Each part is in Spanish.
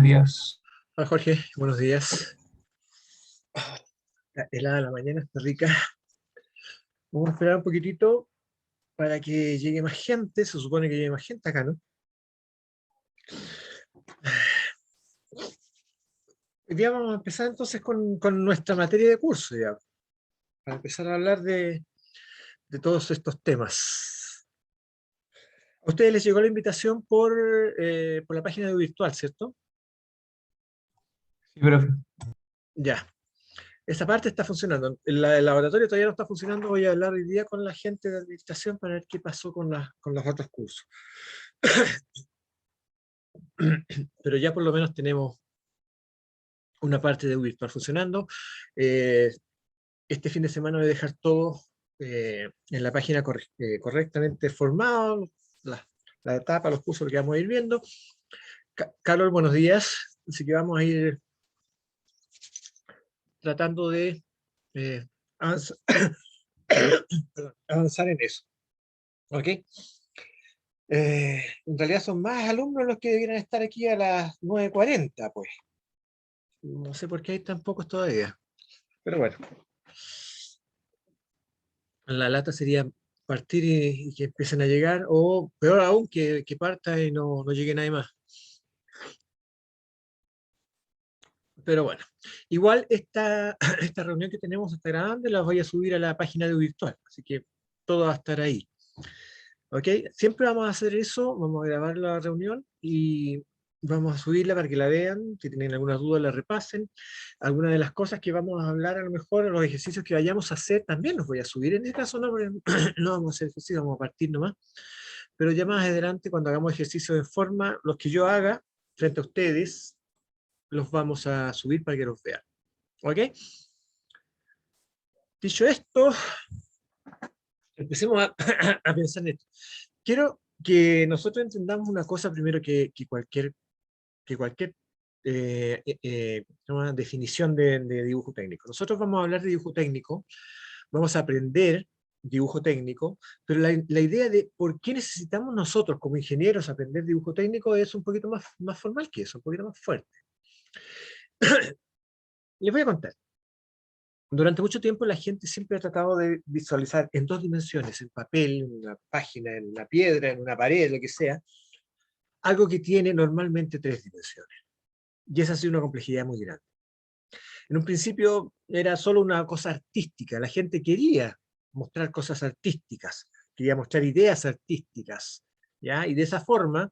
Días. Hola Jorge, buenos días. Está helada la mañana, está rica. Vamos a esperar un poquitito para que llegue más gente. Se supone que llegue más gente acá, ¿no? Hoy día vamos a empezar entonces con nuestra materia de curso, ya, para empezar a hablar de todos estos temas. A ustedes les llegó la invitación por la página de virtual, ¿cierto? Sí, profe. Ya. Esa parte está funcionando. El laboratorio todavía no está funcionando. Voy a hablar hoy día con la gente de administración para ver qué pasó con los otros cursos. Pero ya por lo menos tenemos una parte de virtual funcionando. Eh, este fin de semana voy a dejar todo en la página correctamente formado, la etapa, los cursos que vamos a ir viendo. Carol, buenos días. Así que vamos a ir tratando de eh, avanzar, avanzar en eso. ¿Ok? En realidad son más alumnos los que deberían estar aquí a las 9:40, pues. No sé por qué hay tan pocos todavía. Pero bueno, la lata sería partir y que empiecen a llegar, o peor aún, que parta y no llegue nadie más. Pero bueno, igual esta reunión que tenemos está grabando y la voy a subir a la página de virtual, así que todo va a estar ahí. ¿Ok? Siempre vamos a hacer eso, vamos a grabar la reunión y vamos a subirla para que la vean, si tienen alguna duda la repasen. Algunas de las cosas que vamos a hablar, a lo mejor, los ejercicios que vayamos a hacer, también los voy a subir. En este caso no, porque no vamos a hacer ejercicio, vamos a partir nomás. Pero ya más adelante, cuando hagamos ejercicios de forma, los que yo haga frente a ustedes, los vamos a subir para que los vean. ¿Ok? Dicho esto, empecemos a pensar en esto. Quiero que nosotros entendamos una cosa primero que cualquier ¿cómo se llama? Definición de dibujo técnico. Nosotros vamos a hablar de dibujo técnico, vamos a aprender dibujo técnico, pero la idea de por qué necesitamos nosotros como ingenieros aprender dibujo técnico es un poquito más formal que eso, un poquito más fuerte. Les voy a contar. Durante mucho tiempo la gente siempre ha tratado de visualizar en dos dimensiones, en papel, en una página, en una piedra, en una pared, lo que sea, algo que tiene normalmente tres dimensiones. Y esa ha sido una complejidad muy grande. En un principio era solo una cosa artística, la gente quería mostrar cosas artísticas, quería mostrar ideas artísticas, ¿ya? Y de esa forma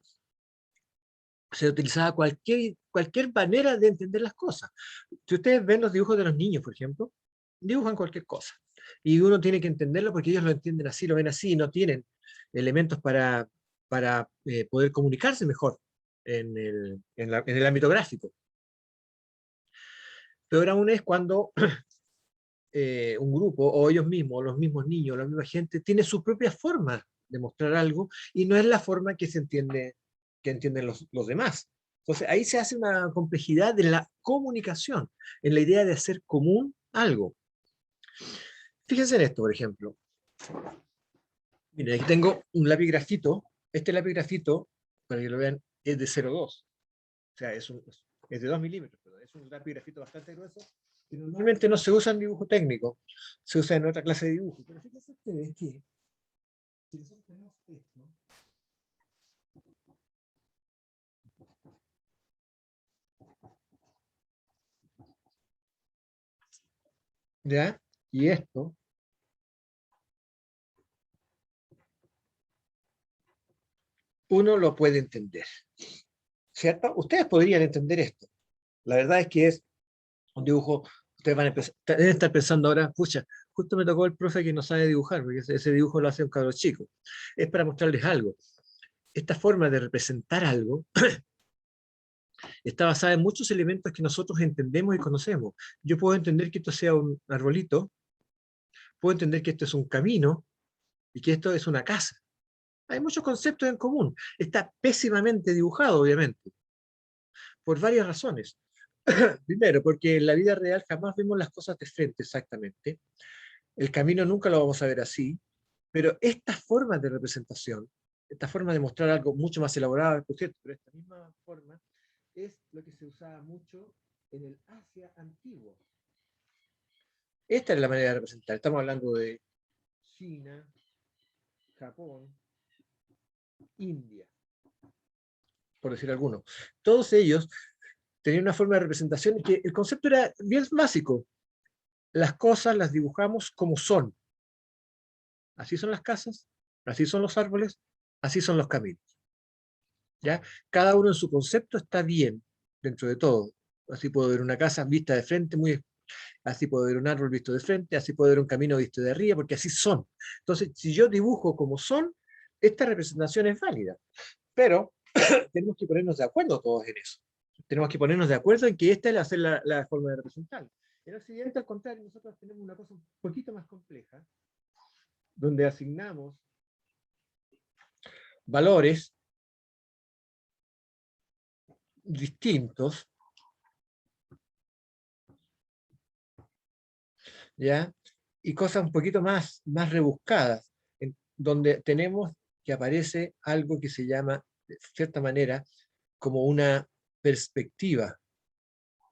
se utilizaba cualquier manera de entender las cosas. Si ustedes ven los dibujos de los niños, por ejemplo, dibujan cualquier cosa. Y uno tiene que entenderlo porque ellos lo entienden así, lo ven así, y no tienen elementos para poder comunicarse mejor en el ámbito gráfico. Peor aún es cuando un grupo, o ellos mismos, o los mismos niños, o la misma gente, tiene su propia forma de mostrar algo, y no es la forma que se entiende, que entienden los demás. Entonces ahí se hace una complejidad de la comunicación, en la idea de hacer común algo. Fíjense en esto, por ejemplo. Miren, aquí tengo un lápiz grafito. Este lápiz grafito, para que lo vean, es de 0,2. O sea, es de 2 milímetros. Pero es un lápiz grafito bastante grueso. Que normalmente no se usa en dibujo técnico. Se usa en otra clase de dibujo. Pero fíjense ustedes que si nosotros tenemos esto, ¿ya? Y esto, uno lo puede entender. ¿Cierto? Ustedes podrían entender esto. La verdad es que es un dibujo. Ustedes van a deben estar pensando ahora, pucha, justo me tocó el profe que no sabe dibujar, porque ese dibujo lo hace un cabro chico. Es para mostrarles algo. Esta forma de representar algo está basada en muchos elementos que nosotros entendemos y conocemos. Yo puedo entender que esto sea un arbolito, puedo entender que esto es un camino y que esto es una casa. Hay muchos conceptos en común. Está pésimamente dibujado, obviamente, por varias razones. Primero, porque en la vida real jamás vemos las cosas de frente exactamente. El camino nunca lo vamos a ver así, pero estas formas de representación, esta forma de mostrar algo mucho más elaborado, por cierto, pero esta misma forma, es lo que se usaba mucho en el Asia antiguo. Esta es la manera de representar. Estamos hablando de China, Japón, India, por decir alguno. Todos ellos tenían una forma de representación que el concepto era bien básico. Las cosas las dibujamos como son. Así son las casas, así son los árboles, así son los caminos. ¿Ya? Cada uno en su concepto está bien dentro de todo. Así puedo ver una casa vista de frente, así puedo ver un árbol visto de frente, así puedo ver un camino visto de arriba, porque así son. Entonces, si yo dibujo como son, esta representación es válida. Pero tenemos que ponernos de acuerdo todos en eso. Tenemos que ponernos de acuerdo en que esta es la forma de representar. En Occidente, al contrario, nosotros tenemos una cosa un poquito más compleja, donde asignamos valores distintos, ¿ya? Y cosas un poquito más rebuscadas, donde tenemos que aparece algo que se llama, de cierta manera, como una perspectiva,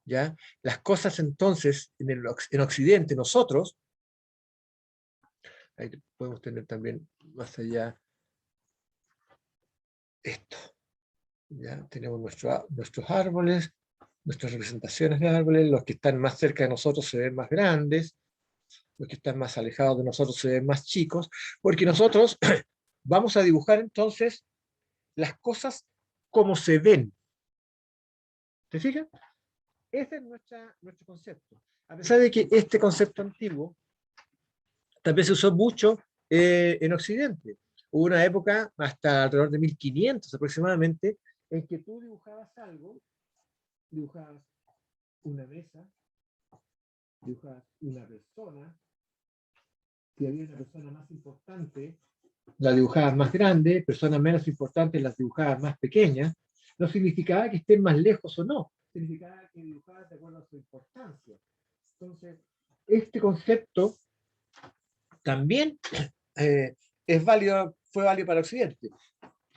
¿ya? Las cosas entonces, en Occidente, nosotros, ahí podemos tener también más allá esto, ¿ya? Tenemos nuestros árboles, nuestras representaciones de árboles, los que están más cerca de nosotros se ven más grandes, los que están más alejados de nosotros se ven más chicos, porque nosotros vamos a dibujar entonces las cosas como se ven. ¿Te fijas? Ese es nuestro concepto. A pesar de que este concepto antiguo también se usó mucho en Occidente. Hubo una época, hasta alrededor de 1500 aproximadamente, en que tú dibujabas algo, dibujabas una mesa, dibujabas una persona, si había una persona más importante, la dibujabas más grande, personas menos importantes las dibujabas más pequeñas. No significaba que estén más lejos o no, significaba que dibujabas de acuerdo a su importancia. Entonces, este concepto también fue válido para Occidente,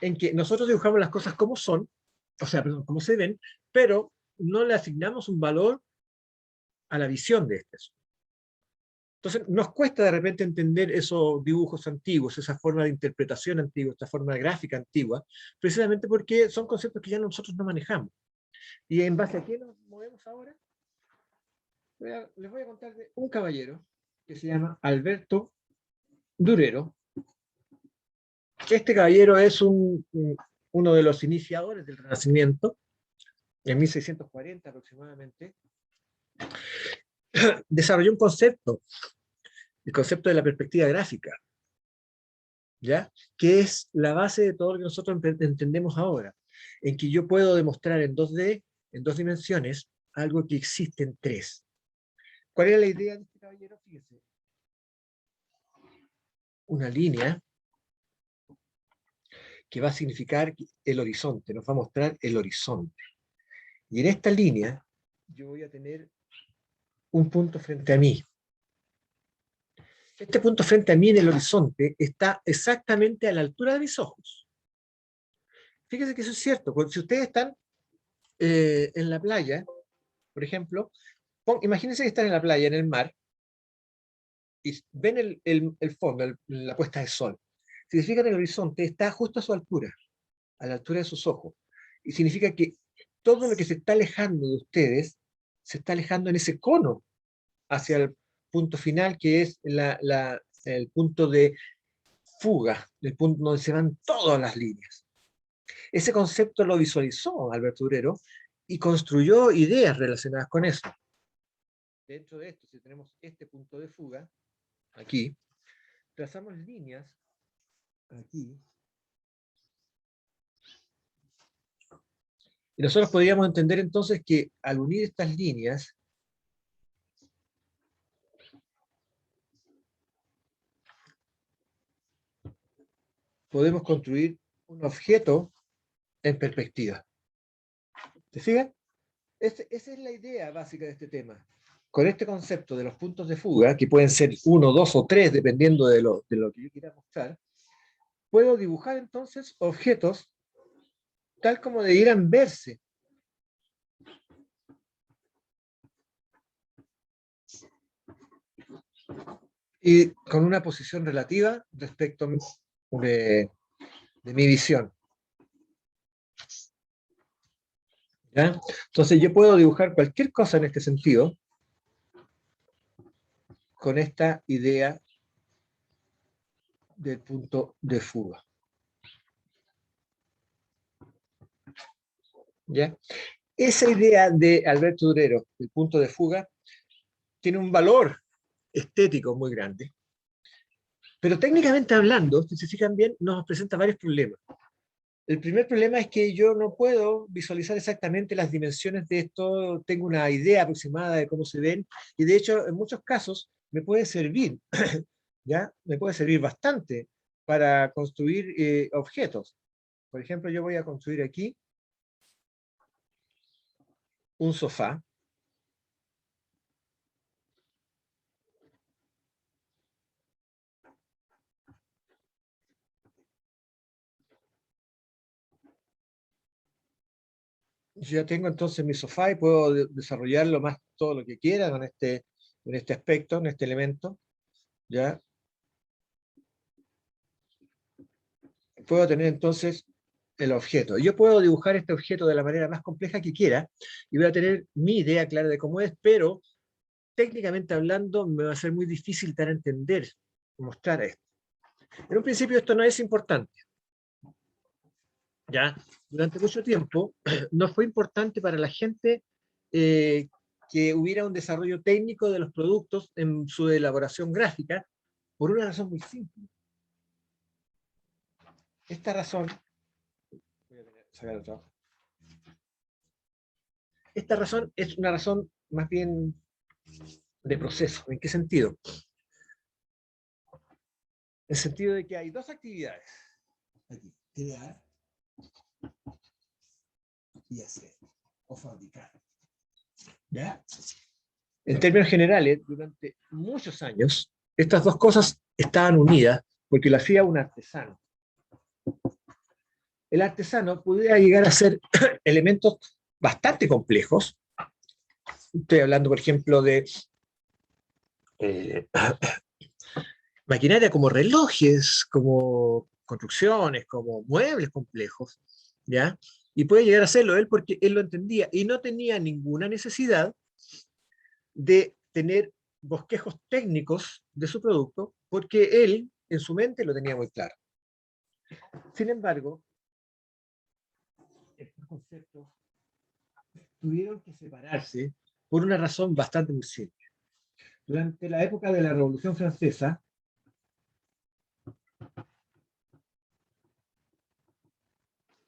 en que nosotros dibujamos las cosas como son, o sea, perdón, como se ven, pero no le asignamos un valor a la visión de este. Entonces, nos cuesta de repente entender esos dibujos antiguos, esa forma de interpretación antigua, esta forma gráfica antigua, precisamente porque son conceptos que ya nosotros no manejamos. ¿Y en base a qué nos movemos ahora? Les voy a contar de un caballero que se llama Alberto Durero. Este caballero es uno de los iniciadores del Renacimiento, en 1640 aproximadamente. Desarrolló un concepto, el concepto de la perspectiva gráfica, ¿ya? Que es la base de todo lo que nosotros entendemos ahora, en que yo puedo demostrar en 2D, en 2 dimensiones, algo que existe en 3. ¿Cuál era la idea de este caballero? Fíjense. Una línea que va a significar el horizonte, nos va a mostrar el horizonte. Y en esta línea yo voy a tener un punto frente a mí. Este punto frente a mí en el horizonte está exactamente a la altura de mis ojos. Fíjense que eso es cierto, porque si ustedes están en la playa, por ejemplo, imagínense que están en la playa, en el mar, y ven el fondo, la puesta de sol. Si se fijan, el horizonte está justo a su altura, a la altura de sus ojos. Y significa que todo lo que se está alejando de ustedes, se está alejando en ese cono hacia el punto final, que es el punto de fuga, el punto donde se van todas las líneas. Ese concepto lo visualizó Alberto Durero y construyó ideas relacionadas con eso. Dentro de esto, si tenemos este punto de fuga, aquí, trazamos líneas, aquí, y nosotros podríamos entender entonces que al unir estas líneas, podemos construir un objeto en perspectiva. ¿Te fijas? Esa es la idea básica de este tema. Con este concepto de los puntos de fuga, que pueden ser 1, 2 o 3, dependiendo de lo que yo quiera mostrar, puedo dibujar entonces objetos tal como debieran verse y con una posición relativa respecto de, de mi visión. ¿Ya? Entonces yo puedo dibujar cualquier cosa en este sentido con esta idea del punto de fuga. ¿Ya? Esa idea de Alberto Durero, el punto de fuga, tiene un valor estético muy grande, pero técnicamente hablando, si se fijan bien, nos presenta varios problemas. El primer problema es que yo no puedo visualizar exactamente las dimensiones de esto, tengo una idea aproximada de cómo se ven, y de hecho en muchos casos me puede servir, ¿ya? Me puede servir bastante para construir objetos. Por ejemplo, yo voy a construir aquí un sofá. Yo ya tengo entonces mi sofá y puedo desarrollarlo más todo lo que quiera en este aspecto, en este elemento. ¿Ya? Puedo tener entonces el objeto. Yo puedo dibujar este objeto de la manera más compleja que quiera y voy a tener mi idea clara de cómo es, pero técnicamente hablando me va a ser muy difícil dar a entender, mostrar esto. En un principio esto no es importante. ¿Ya? Durante mucho tiempo no fue importante para la gente que hubiera un desarrollo técnico de los productos en su elaboración gráfica, por una razón muy simple. Esta razón, voy a sacar otra. Esta razón es una razón más bien de proceso. ¿En qué sentido? En el sentido de que hay dos actividades. Aquí, crear y hacer, o fabricar. ¿Ya? En términos generales, durante muchos años, estas dos cosas estaban unidas porque lo hacía un artesano. El artesano podía llegar a hacer elementos bastante complejos. Estoy hablando, por ejemplo, de eh, maquinaria como relojes, como construcciones, como muebles complejos, ¿ya? Y puede llegar a hacerlo él porque él lo entendía y no tenía ninguna necesidad de tener bosquejos técnicos de su producto porque él en su mente lo tenía muy claro. Sin embargo, estos conceptos tuvieron que separarse por una razón bastante muy simple. Durante la época de la Revolución Francesa,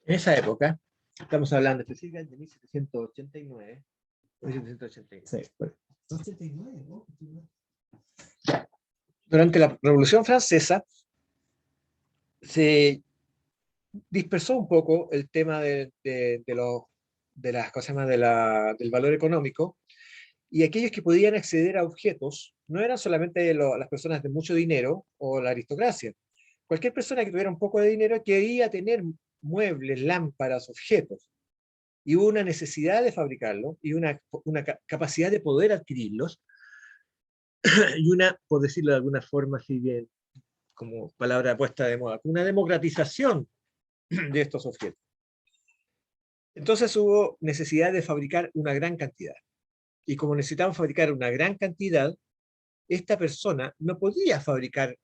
en esa época, estamos hablando específicamente de 1789, 1786, bueno, 89, ¿no? Durante la Revolución Francesa se dispersó un poco el tema de las cosas más del valor económico, y aquellos que podían acceder a objetos no eran solamente las personas de mucho dinero o la aristocracia. Cualquier persona que tuviera un poco de dinero quería tener muebles, lámparas, objetos, y hubo una necesidad de fabricarlos y una capacidad de poder adquirirlos y una, por decirlo de alguna forma, así bien como palabra puesta de moda, una democratización de estos objetos. Entonces hubo necesidad de fabricar una gran cantidad. Y como necesitaban fabricar una gran cantidad, esta persona no podía fabricar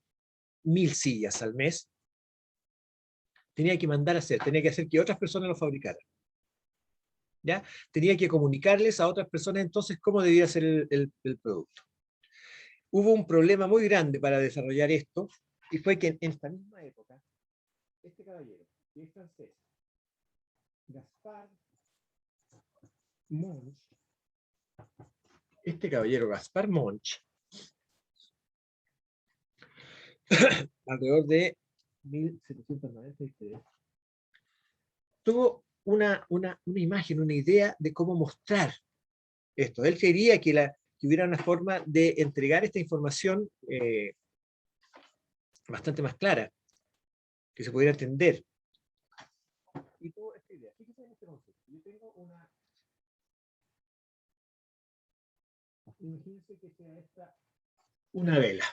1000 sillas al mes, tenía que mandar a hacer, tenía que hacer que otras personas lo fabricaran. ¿Ya? Tenía que comunicarles a otras personas entonces cómo debía ser el producto. Hubo un problema muy grande para desarrollar esto, y fue que en esta misma época, este caballero, que es francés, Gaspard Monge, este caballero Gaspard Monge, alrededor de 1793, tuvo una imagen, una idea de cómo mostrar esto. Él quería que hubiera una forma de entregar esta información bastante más clara, que se pudiera entender. Y tuvo esta idea. Fíjense en este concepto. Yo tengo imagínense que sea esta una vela.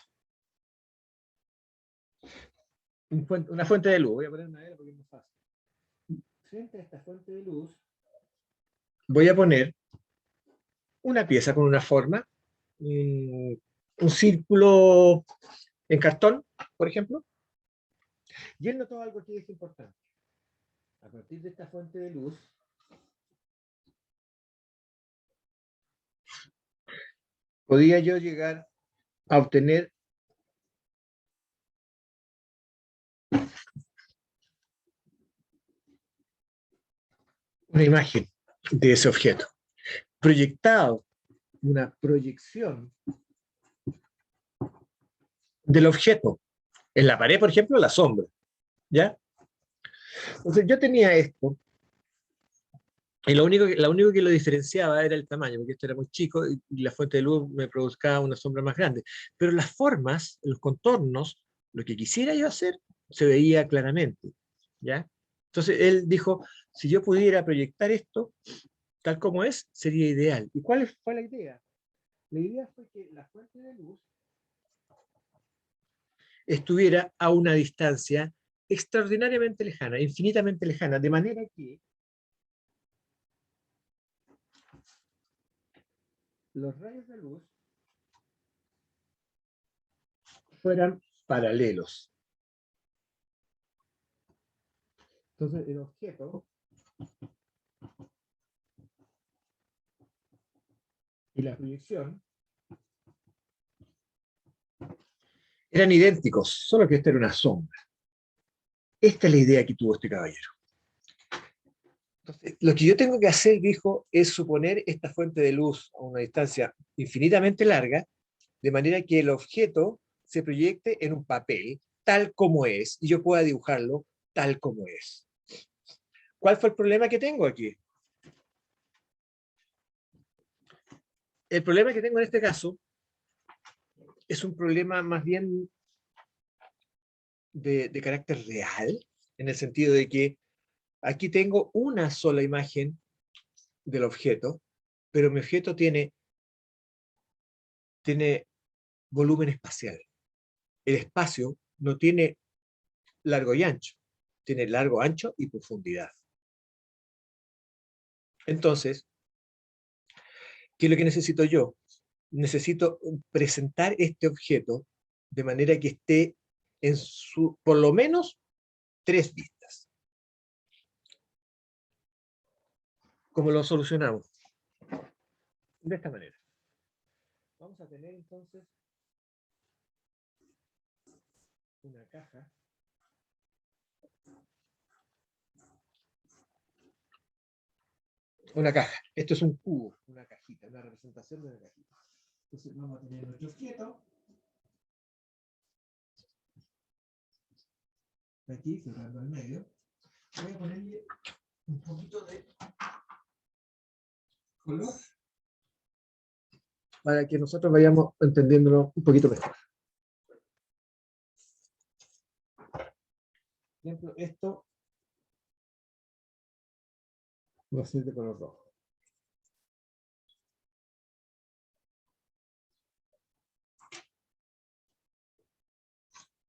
una fuente de luz. Voy a poner una vela porque es más fácil. Frente a esta fuente de luz, voy a poner una pieza con una forma, un círculo en cartón, por ejemplo. Y él notó algo que es importante. A partir de esta fuente de luz, podía yo llegar a obtener una imagen de ese objeto, proyectado, una proyección del objeto. En la pared, por ejemplo, la sombra, ¿ya? Entonces yo tenía esto, y lo único que lo diferenciaba era el tamaño, porque esto era muy chico y la fuente de luz me provocaba una sombra más grande. Pero las formas, los contornos, lo que quisiera yo hacer, se veía claramente, ¿ya? Entonces él dijo, si yo pudiera proyectar esto tal como es, sería ideal. ¿Y cuál fue la idea? La idea fue que la fuente de luz estuviera a una distancia extraordinariamente lejana, infinitamente lejana, de manera que los rayos de luz fueran paralelos. Entonces el objeto y la proyección eran idénticos, solo que esta era una sombra. Esta es la idea que tuvo este caballero. Entonces, lo que yo tengo que hacer, dijo, es suponer esta fuente de luz a una distancia infinitamente larga, de manera que el objeto se proyecte en un papel tal como es, y yo pueda dibujarlo tal como es. ¿Cuál fue el problema que tengo aquí? El problema que tengo en este caso es un problema más bien de carácter real, en el sentido de que aquí tengo una sola imagen del objeto, pero mi objeto tiene volumen espacial. El espacio no tiene largo y ancho, tiene largo, ancho y profundidad. Entonces, ¿qué es lo que necesito yo? Necesito presentar este objeto de manera que esté en su, por lo menos, tres vistas. ¿Cómo lo solucionamos? De esta manera. Vamos a tener entonces una caja una caja. Esto es un cubo, una cajita, una representación de una cajita. Entonces vamos a tener nuestro objeto aquí, cerrando al medio. Voy a ponerle un poquito de color para que nosotros vayamos entendiéndolo un poquito mejor. Por ejemplo, esto va a ser de color rojo.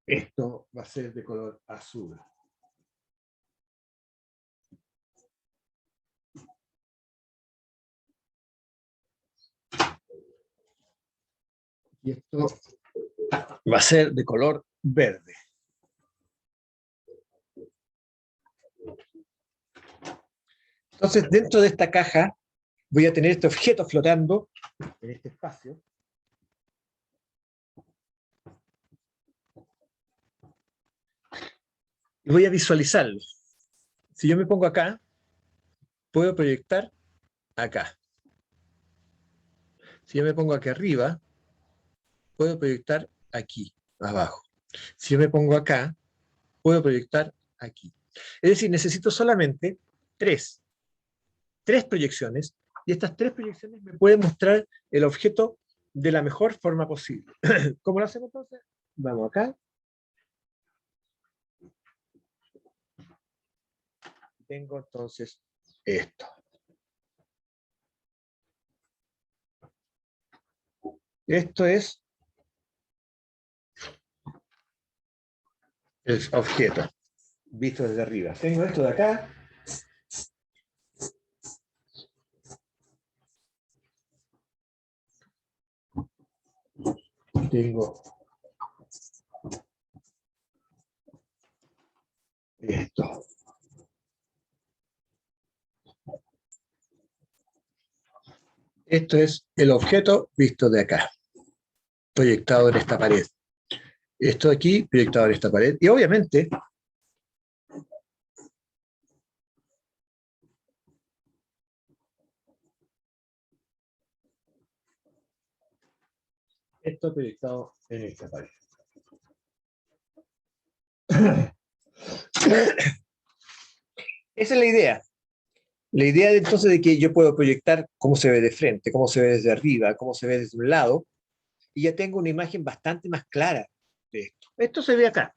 Esto va a ser de color azul. Y esto va a ser de color verde. Entonces, dentro de esta caja voy a tener este objeto flotando en este espacio. Y voy a visualizarlo. Si yo me pongo acá, puedo proyectar acá. Si yo me pongo aquí arriba, puedo proyectar aquí, abajo. Si yo me pongo acá, puedo proyectar aquí. Es decir, necesito solamente tres proyecciones, y estas tres proyecciones me pueden mostrar el objeto de la mejor forma posible. ¿Cómo lo hacemos entonces? Vamos acá. Tengo entonces esto. Esto es el objeto visto desde arriba. Tengo esto de acá. Tengo esto. Esto es el objeto visto de acá, proyectado en esta pared. Esto aquí, proyectado en esta pared. Y obviamente, esto proyectado en esta pared. Esa es la idea. La idea entonces de que yo puedo proyectar cómo se ve de frente, cómo se ve desde arriba, cómo se ve desde un lado, y ya tengo una imagen bastante más clara de esto. Esto se ve acá.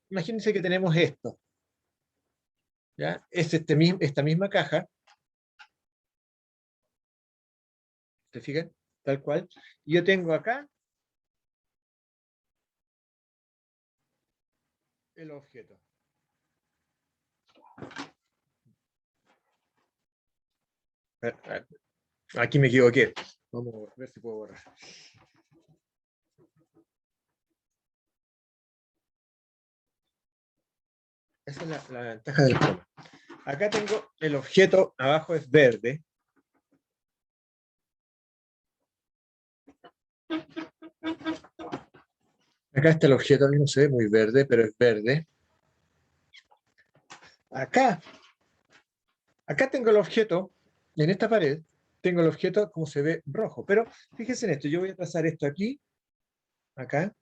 Imagínense que tenemos esto. ¿Ya? Es esta misma caja. ¿Se fijan? Tal cual. Y yo tengo acá el objeto. Aquí me equivoqué. Vamos a ver si puedo borrar. Esa es la ventaja del croma. Acá tengo el objeto, abajo es verde. Acá está el objeto, no se ve muy verde, pero es verde. Acá tengo el objeto, en esta pared, tengo el objeto como se ve rojo. Pero fíjense en esto, yo voy a trazar esto aquí, acá,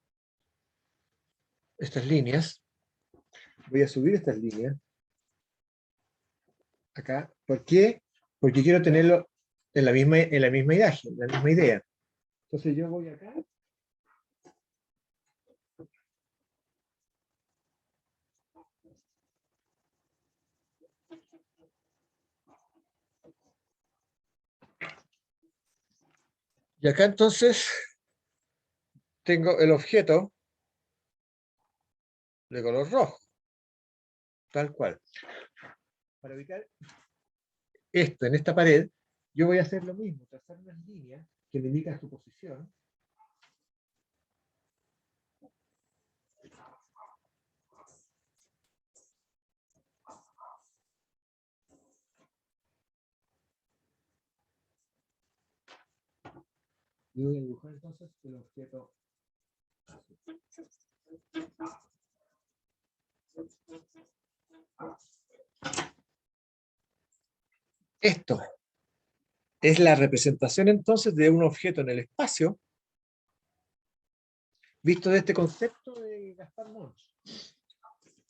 estas líneas. Voy a subir estas líneas. Acá. ¿Por qué? Porque quiero tenerlo en la misma imagen, la misma idea. Entonces yo voy acá. Y acá entonces tengo el objeto de color rojo, tal cual. Para ubicar esto en esta pared, yo voy a hacer lo mismo, trazar unas líneas que me indican su posición. Y voy a dibujar entonces el objeto azul. Esto es la representación entonces de un objeto en el espacio, visto de este concepto de Gaspar Monge.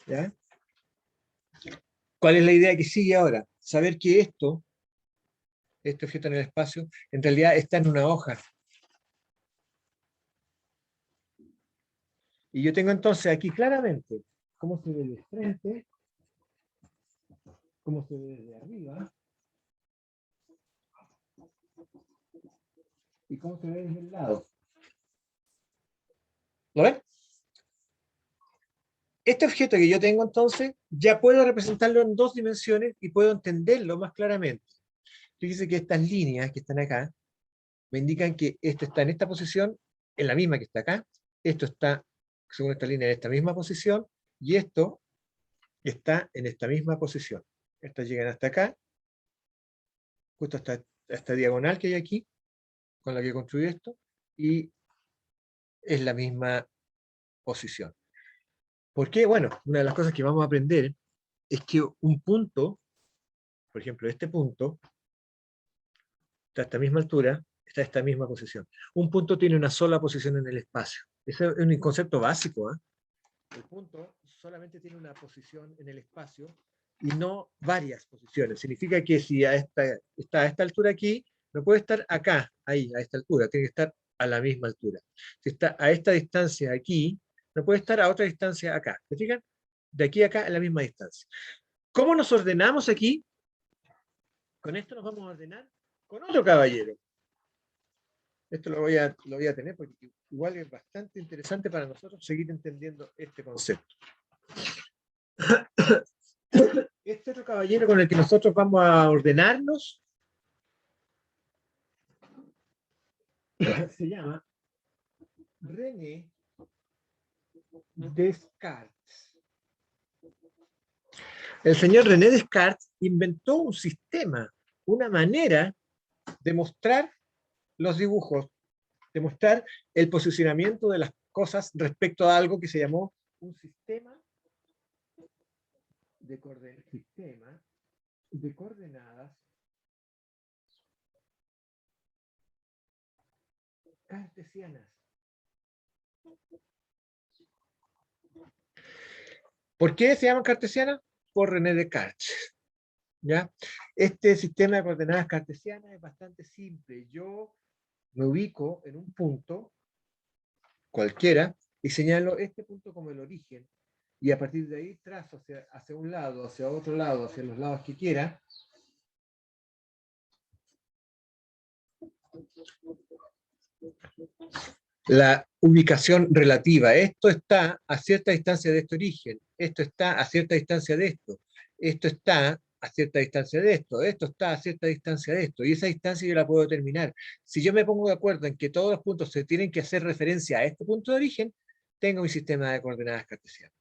¿Ya? ¿Cuál es la idea que sigue ahora? Saber que este objeto en el espacio, en realidad está en una hoja. Y yo tengo entonces aquí claramente cómo se ve de frente, cómo se ve desde arriba, y cómo se ve desde el lado. ¿Lo ven? Este objeto que yo tengo entonces, ya puedo representarlo en dos dimensiones y puedo entenderlo más claramente. Fíjense que estas líneas que están acá me indican que esto está en esta posición, en la misma que está acá. Esto está, según esta línea, en esta misma posición, y esto está en esta misma posición. Estas llegan hasta acá, justo hasta esta diagonal que hay aquí, con la que construí esto, y es la misma posición. ¿Por qué? Bueno, una de las cosas que vamos a aprender es que un punto, por ejemplo, este punto, está a esta misma altura, está a esta misma posición. Un punto tiene una sola posición en el espacio. Ese es un concepto básico. El punto solamente tiene una posición en el espacio y no varias posiciones. Significa que si está a esta altura aquí, no puede estar acá, ahí, a esta altura, tiene que estar a la misma altura. Si está a esta distancia aquí, no puede estar a otra distancia acá. ¿Se fijan? De aquí a acá a la misma distancia. ¿Cómo nos ordenamos aquí? Con esto nos vamos a ordenar con otro caballero. Esto lo voy a tener porque igual es bastante interesante para nosotros seguir entendiendo este concepto. Este otro caballero con el que nosotros vamos a ordenarnos se llama René Descartes. El señor René Descartes inventó un sistema, una manera de mostrar los dibujos, de mostrar el posicionamiento de las cosas respecto a algo que se llamó un sistema de coordenadas cartesianas. ¿Por qué se llaman cartesianas? Por René Descartes. ¿Ya? Este sistema de coordenadas cartesianas es bastante simple. Yo me ubico en un punto cualquiera y señalo este punto como el origen, y a partir de ahí trazo hacia un lado, hacia otro lado, hacia los lados que quiera, la ubicación relativa. Esto está a cierta distancia de este origen, esto está a cierta distancia de esto, esto está a cierta distancia de esto, esto está a cierta distancia de esto, y esa distancia yo la puedo determinar. Si yo me pongo de acuerdo en que todos los puntos se tienen que hacer referencia a este punto de origen, tengo mi sistema de coordenadas cartesianas.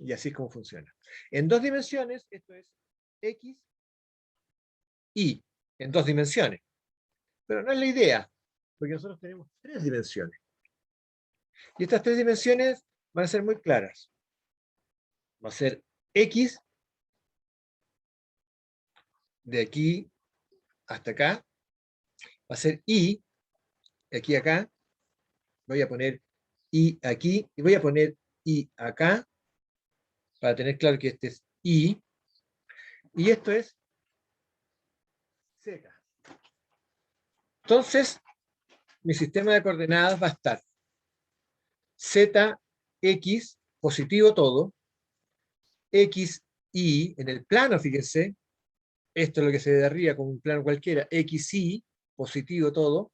Y así es como funciona. En dos dimensiones, esto es X, Y, en dos dimensiones. Pero no es la idea, porque nosotros tenemos tres dimensiones. Y estas tres dimensiones van a ser muy claras. Va a ser X, de aquí hasta acá. Va a ser Y, de aquí a acá. Voy a poner Y aquí, y voy a poner Y acá, para tener claro que este es Y. Y esto es Z. Entonces, mi sistema de coordenadas va a estar Z, X, positivo todo, X, Y, en el plano, fíjense, esto es lo que se ve de arriba como un plano cualquiera, X, Y, positivo todo,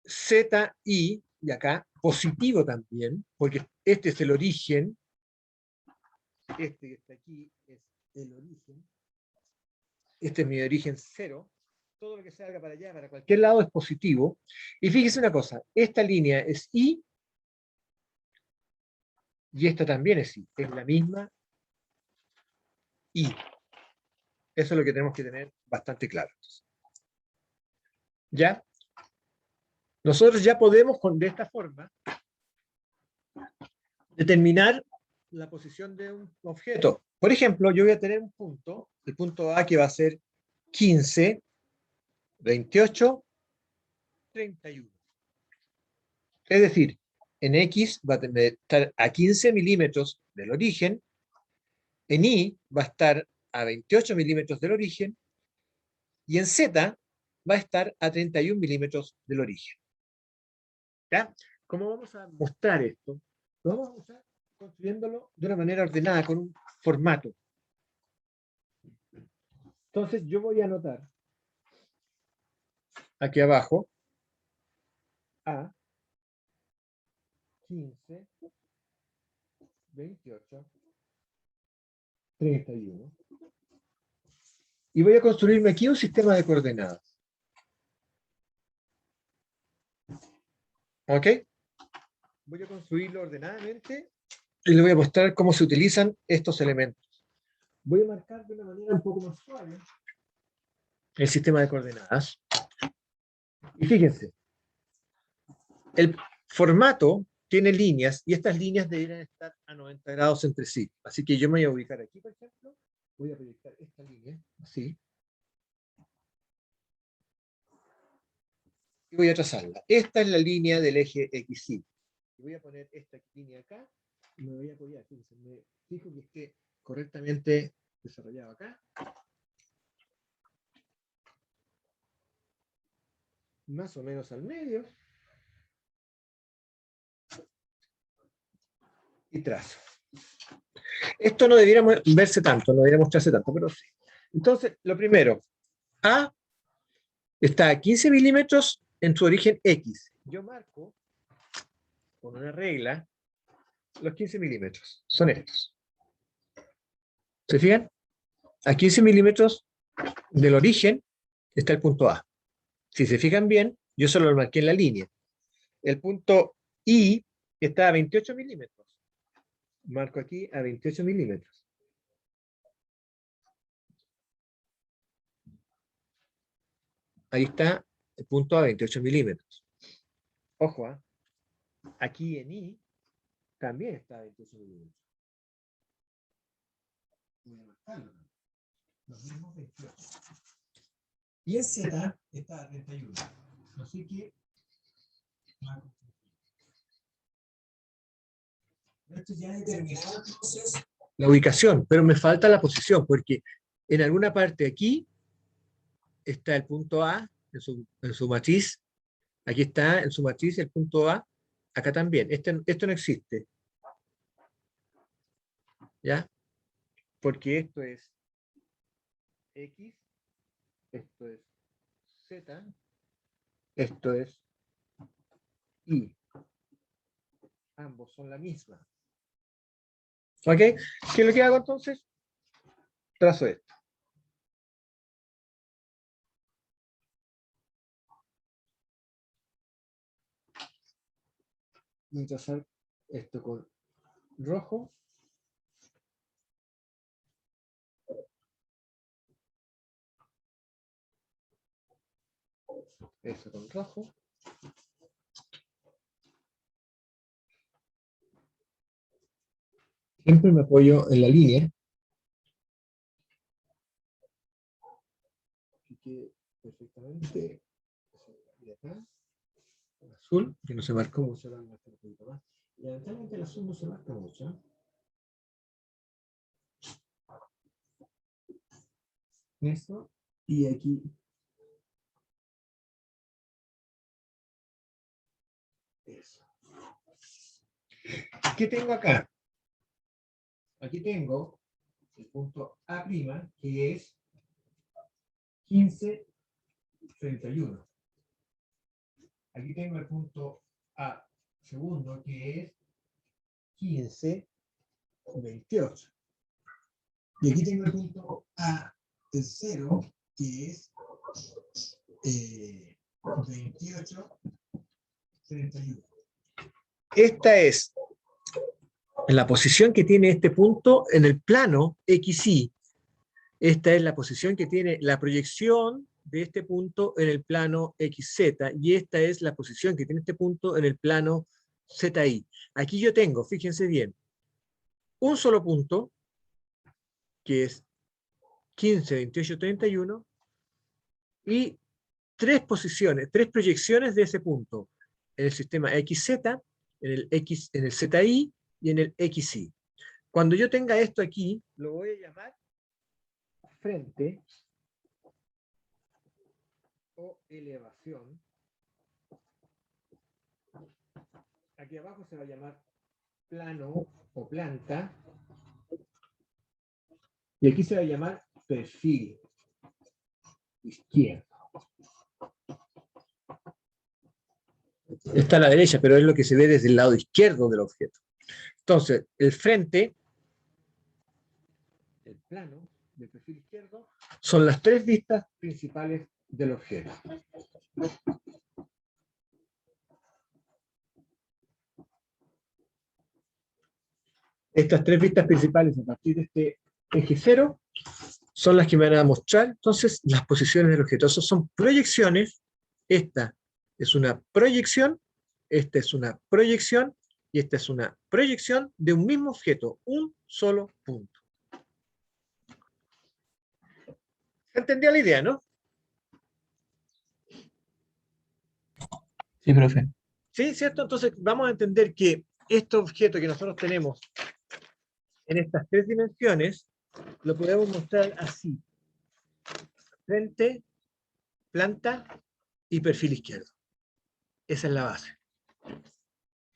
Z, Y, y acá, positivo también, porque este es el origen, este que está aquí es el origen, este es mi origen cero, todo lo que salga para allá, para cualquier lado es positivo, y fíjese una cosa, esta línea es Y, y esta también es Y, es la misma Y. Eso es lo que tenemos que tener bastante claro. ¿Ya? Nosotros ya podemos, de esta forma, determinar la posición de un objeto. Por ejemplo, yo voy a tener un punto, el punto A que va a ser 15, 28, 31. Es decir, en X va a estar a 15 milímetros del origen, en Y va a estar a 28 milímetros del origen, y en Z va a estar a 31 milímetros del origen. ¿Ya? ¿Cómo vamos a mostrar esto? Lo vamos a mostrar construyéndolo de una manera ordenada, con un formato. Entonces yo voy a anotar aquí abajo A 15, 28, 31. Y voy a construirme aquí un sistema de coordenadas. ¿Ok? Voy a construirlo ordenadamente y le voy a mostrar cómo se utilizan estos elementos. Voy a marcar de una manera un poco más suave el sistema de coordenadas. Y fíjense, el formato tiene líneas y estas líneas deberían estar a 90 grados entre sí. Así que yo me voy a ubicar aquí, por ejemplo. Voy a proyectar esta línea, así. Y voy a trazarla. Esta es la línea del eje XY. Voy a poner esta línea acá y me voy a apoyar. Fíjense, me fijo que esté correctamente desarrollado acá. Más o menos al medio. Y trazo. Esto no debiera verse tanto, no debiera mostrarse tanto, pero sí. Entonces, lo primero, A está a 15 milímetros en su origen X. Yo marco con una regla los 15 milímetros. Son estos. ¿Se fijan? A 15 milímetros del origen está el punto A. Si se fijan bien, yo solo lo marqué en la línea. El punto I está a 28 milímetros. Marco aquí a 28 milímetros. Ahí está el punto a 28 milímetros. Ojo, ¿eh? Aquí en I también está a 28 milímetros. Voy a marcarlo. Los mismos 28. Y el Z está a 31. Así que esto ya determinado entonces la ubicación, pero me falta la posición, porque en alguna parte aquí está el punto A en su matriz. Aquí está en su matriz el punto A. Acá también. Esto no existe. ¿Ya? Porque esto es X, esto es Z, esto es Y. Ambos son la misma. ¿Ok? ¿Qué es lo que hago entonces? Trazo esto. Voy a trazar esto con rojo. Eso con rojo. Siempre me apoyo en la línea. Así que perfectamente. De acá. Azul, que no se marcó mucho, lo voy a marcar un poquito más. Y lamentablemente el azul no se marca mucho. Esto, y aquí. Eso. ¿Qué tengo acá? Aquí tengo el punto A', que es 15,31. Aquí tengo el punto A segundo, que es 15,28. Y aquí tengo el punto A tercero, que es 28,31. Esta es la posición que tiene este punto en el plano XY. Esta es la posición que tiene la proyección de este punto en el plano XZ, y esta es la posición que tiene este punto en el plano ZY. Aquí yo tengo, fíjense bien, un solo punto, que es 15, 28, 31, y tres posiciones, tres proyecciones de ese punto, en el sistema XZ, en el ZY y en el XY. Cuando yo tenga esto aquí, lo voy a llamar frente o elevación. Aquí abajo se va a llamar plano o planta. Y aquí se va a llamar perfil izquierdo. Está a la derecha, pero es lo que se ve desde el lado izquierdo del objeto. Entonces, el frente, el plano del perfil izquierdo, son las tres vistas principales del objeto. Estas tres vistas principales a partir de este eje cero son las que me van a mostrar entonces las posiciones del objeto. Esas son proyecciones. Esta es una proyección, esta es una proyección y esta es una proyección de un mismo objeto, un solo punto. ¿Se entendió la idea, no? Sí, profe. Sí, ¿cierto? Entonces vamos a entender que este objeto que nosotros tenemos en estas tres dimensiones lo podemos mostrar así: frente, planta y perfil izquierdo. Esa es la base.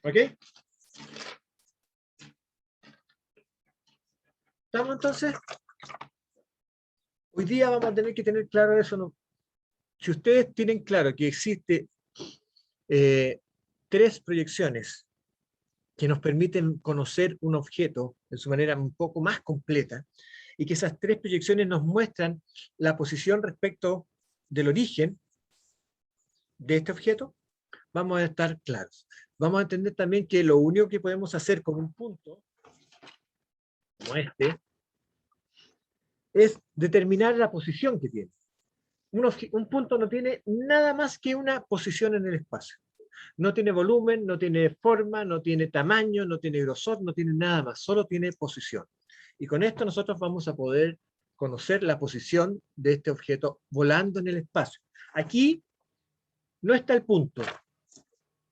¿Ok? ¿Estamos entonces? Hoy día vamos a tener que tener claro eso, ¿no? si ustedes tienen claro que existe 3 proyecciones que nos permiten conocer un objeto en su manera un poco más completa, y que esas 3 proyecciones nos muestran la posición respecto del origen de este objeto, vamos a estar claros. Vamos a entender también que lo único que podemos hacer con un punto, como este, es determinar la posición que tiene. Un punto no tiene nada más que una posición en el espacio. No tiene volumen, no tiene forma, no tiene tamaño, no tiene grosor, no tiene nada más, solo tiene posición. Y con esto nosotros vamos a poder conocer la posición de este objeto volando en el espacio. Aquí no está el punto,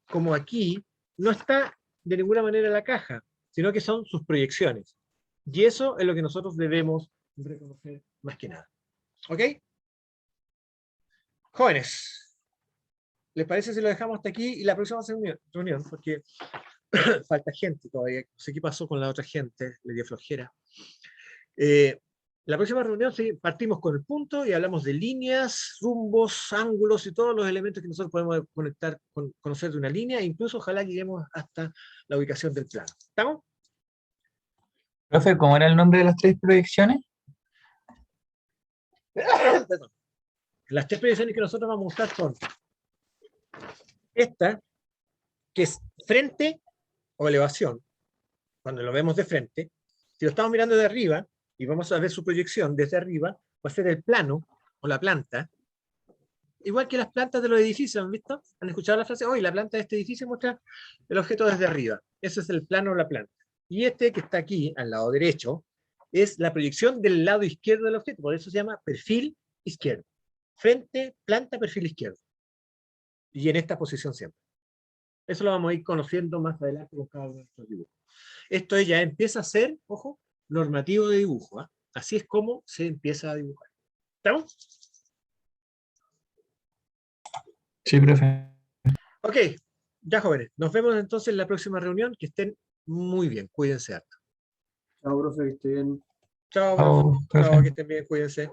como aquí no está de ninguna manera la caja, sino que son sus proyecciones. Y eso es lo que nosotros debemos reconocer más que nada. ¿Ok? Jóvenes, ¿les parece si lo dejamos hasta aquí? Y la próxima reunión, porque falta gente todavía, no sé qué pasó con la otra gente, le dio flojera. La próxima reunión sí, partimos con el punto y hablamos de líneas, rumbos, ángulos y todos los elementos que nosotros podemos conocer de una línea, e incluso ojalá lleguemos hasta la ubicación del plano. ¿Estamos? Profe, ¿cómo era el nombre de las 3 proyecciones? Perdón. Las 3 proyecciones que nosotros vamos a usar son esta, que es frente o elevación, cuando lo vemos de frente. Si lo estamos mirando de arriba y vamos a ver su proyección desde arriba, va a ser el plano o la planta, igual que las plantas de los edificios. ¿Han visto? ¿Han escuchado la frase? Hoy la planta de este edificio muestra el objeto desde arriba. Ese es el plano o la planta. Y este que está aquí, al lado derecho, es la proyección del lado izquierdo del objeto. Por eso se llama perfil izquierdo. Frente, planta, perfil izquierdo. Y en esta posición siempre. Eso lo vamos a ir conociendo más adelante con cada uno de nuestros dibujos. Esto ya empieza a ser, ojo, normativo de dibujo. ¿Eh? Así es como se empieza a dibujar. ¿Estamos? Sí, profe. Ok, ya jóvenes. Nos vemos entonces en la próxima reunión. Que estén muy bien. Cuídense harto. Chao, profe, que esté bien. Chao, Chao, chao, profe. que estén bien. Cuídense.